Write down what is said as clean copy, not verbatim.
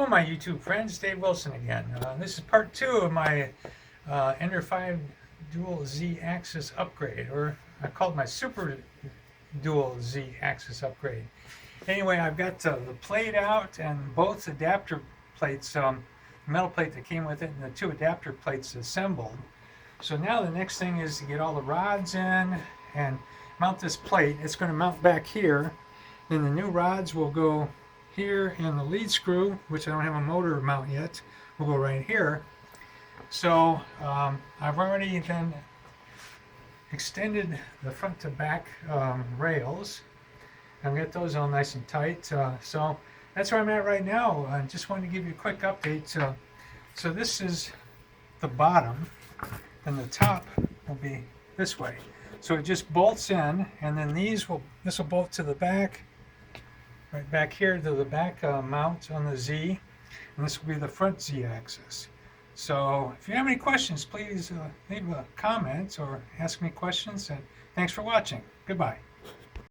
my YouTube friends, Dave Wilson again. This is part 2 of my Ender 5 Dual Z-Axis upgrade, or I called my Super Dual Z-Axis upgrade. Anyway, I've got the plate out and both adapter plates, metal plate that came with it and the 2 adapter plates assembled. So now the next thing is to get all the rods in and mount this plate. It's going to mount back here. Then the new rods will go here, and the lead screw, which I don't have a motor mount yet, will go right here. So I've already then extended the front to back rails. I've got those all nice and tight. So that's where I'm at right now. I just wanted to give you a quick update. So this is the bottom, and the top will be this way. So it just bolts in, and then this will bolt to the back, right back here to the back mount on the Z, and this will be the front Z axis. So if you have any questions, please leave a comment or ask me questions, and thanks for watching. Goodbye.